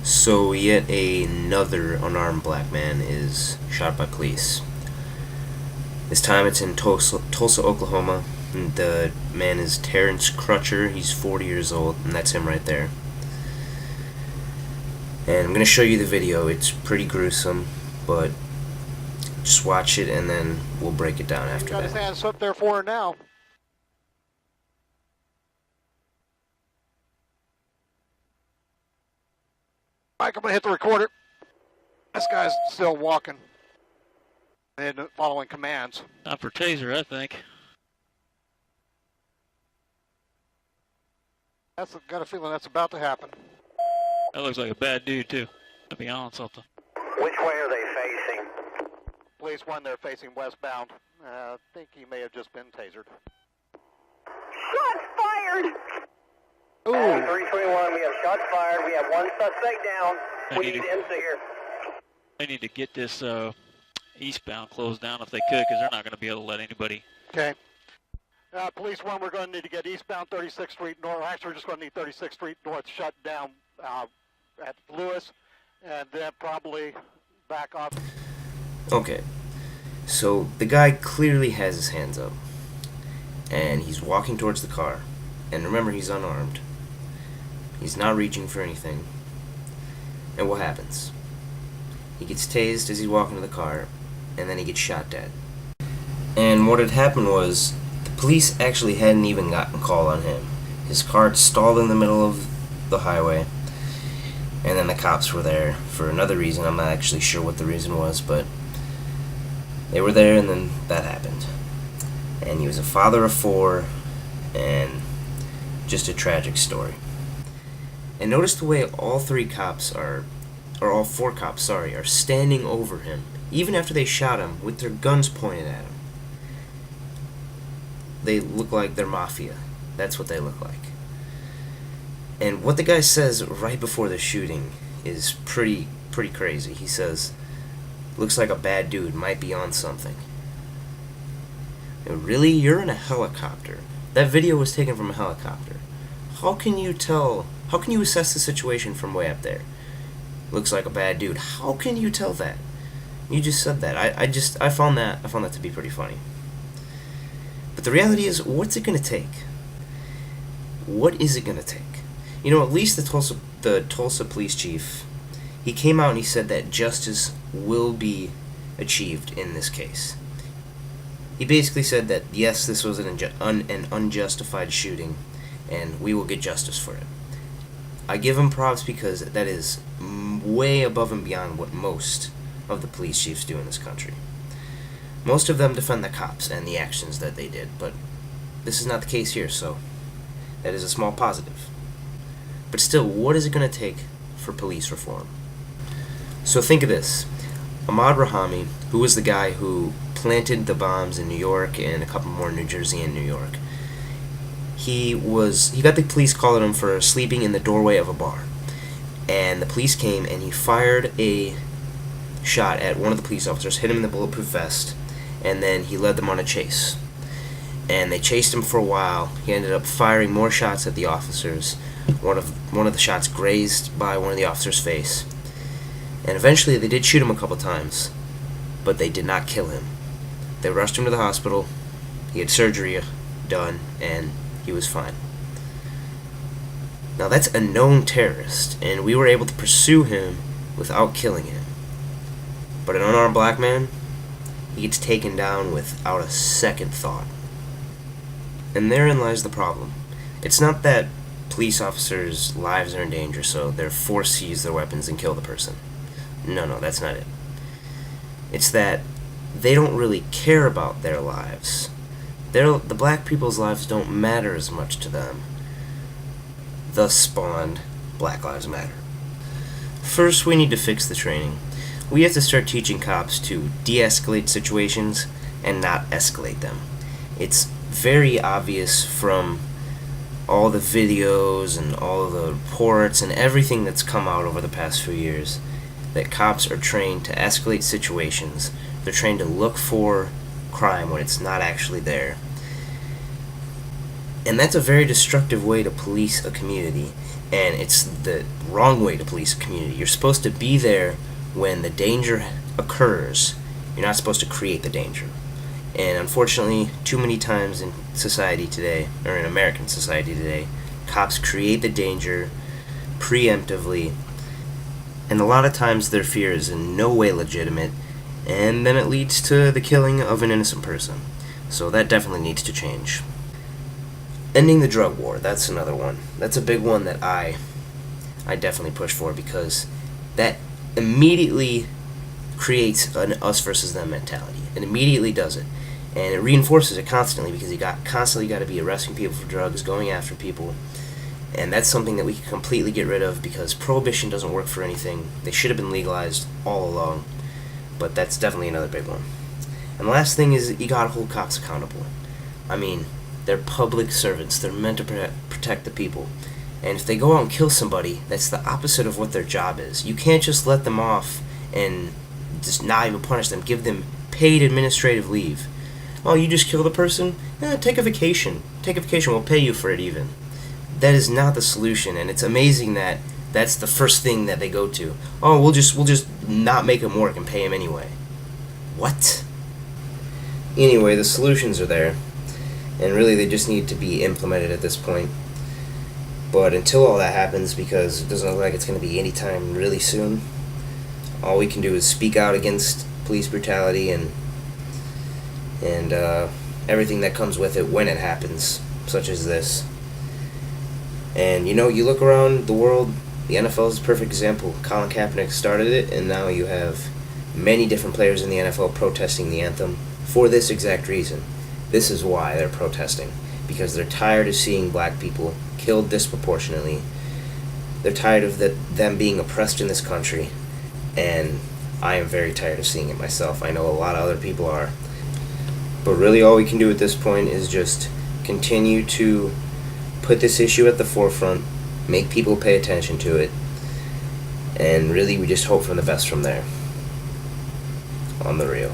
So yet another unarmed black man is shot by police. This time it's in Tulsa, Oklahoma. And the man is Terence Crutcher. He's 40 years old, and that's him right there. And I'm going to show you the video. It's pretty gruesome, but just watch it and then we'll break it down after got that. His hands up there for her now. Mike, I'm going to hit the recorder. This guy's still walking and following commands. Time for taser, I think. Got a feeling that's about to happen. That looks like a bad dude, too. To be honest, something. Which way are they facing? Police 1, they're facing westbound. I think he may have just been tasered. Shots fired! Ooh. 321, we have shots fired. We have one suspect down. We need to enter here. They need to get this eastbound closed down if they could, because they're not going to be able to let anybody. Okay. Police 1, we're going to need to get eastbound 36th Street North. Actually, we're just going to need 36th Street North shut down at Lewis, and then probably back up. Okay, so the guy clearly has his hands up, and he's walking towards the car. And remember, he's unarmed. He's not reaching for anything. And what happens? He gets tased as he's walking to the car, and then he gets shot dead. And what had happened was, the police actually hadn't even gotten a call on him. His car had stalled in the middle of the highway, and then the cops were there for another reason. I'm not actually sure what the reason was, but they were there, and then that happened. And he was a father of 4, and just a tragic story. And notice the way all 4 cops, are standing over him, even after they shot him, with their guns pointed at him. They look like they're mafia. That's what they look like. And what the guy says right before the shooting is pretty crazy. He says, "Looks like a bad dude, might be on something." And really? You're in a helicopter. That video was taken from a helicopter. How can you assess the situation from way up there? Looks like a bad dude. How can you tell that? You just said that. I found that to be pretty funny. But the reality is, what's it gonna take? What is it gonna take? You know, at least the Tulsa police chief, he came out and he said that justice will be achieved in this case. He basically said that, yes, this was an unjustified shooting, and we will get justice for it. I give him props because that is way above and beyond what most of the police chiefs do in this country. Most of them defend the cops and the actions that they did, but this is not the case here, so that is a small positive. But still, what is it going to take for police reform? So think of this. Ahmaud Rahami, who was the guy who planted the bombs in New York and a couple more in New Jersey and New York, he got the police calling him for sleeping in the doorway of a bar. And the police came and he fired a shot at one of the police officers, hit him in the bulletproof vest, and then he led them on a chase. And they chased him for a while. He ended up firing more shots at the officers. One of the shots grazed by one of the officers' face. And eventually they did shoot him a couple times, but they did not kill him. They rushed him to the hospital. He had surgery done, and he was fine. Now that's a known terrorist, and we were able to pursue him without killing him. But an unarmed black man, he gets taken down without a second thought. And therein lies the problem. It's not that police officers' lives are in danger, so they're forced to use their weapons and kill the person. No, that's not it. It's that they don't really care about their lives. The black people's lives don't matter as much to them. Thus spawned Black Lives Matter. First, we need to fix the training. We have to start teaching cops to de-escalate situations and not escalate them. It's very obvious from all the videos and all of the reports and everything that's come out over the past few years that cops are trained to escalate situations. They're trained to look for crime when it's not actually there. And that's a very destructive way to police a community, and it's the wrong way to police a community. You're supposed to be there when the danger occurs. You're not supposed to create the danger. And unfortunately, too many times in society today, or in American society today, cops create the danger preemptively, and a lot of times their fear is in no way legitimate, and then it leads to the killing of an innocent person. So that definitely needs to change. Ending the drug war, that's another one. That's a big one that I definitely push for, because that immediately creates an us versus them mentality. It immediately does it. And it reinforces it constantly, because you constantly got to be arresting people for drugs, going after people. And that's something that we can completely get rid of, because prohibition doesn't work for anything. They should have been legalized all along. But that's definitely another big one. And the last thing is, you got to hold cops accountable. I mean, they're public servants. They're meant to protect the people. And if they go out and kill somebody, that's the opposite of what their job is. You can't just let them off and just not even punish them. Give them paid administrative leave. Oh, you just killed a person? Take a vacation. Take a vacation. We'll pay you for it even. That is not the solution, and it's amazing that that's the first thing that they go to. Oh, we'll just not make him work and pay him anyway. What? Anyway, the solutions are there, and really they just need to be implemented at this point. But until all that happens, because it doesn't look like it's going to be anytime really soon, all we can do is speak out against police brutality and everything that comes with it when it happens, such as this. And you look around the world, the NFL is a perfect example. Colin Kaepernick started it, and now you have many different players in the NFL protesting the anthem for this exact reason. This is why they're protesting, because they're tired of seeing black people killed disproportionately. They're tired of them being oppressed in this country, and I am very tired of seeing it myself. I know a lot of other people are. But really all we can do at this point is just continue to put this issue at the forefront, make people pay attention to it, and really we just hope for the best from there. On the real.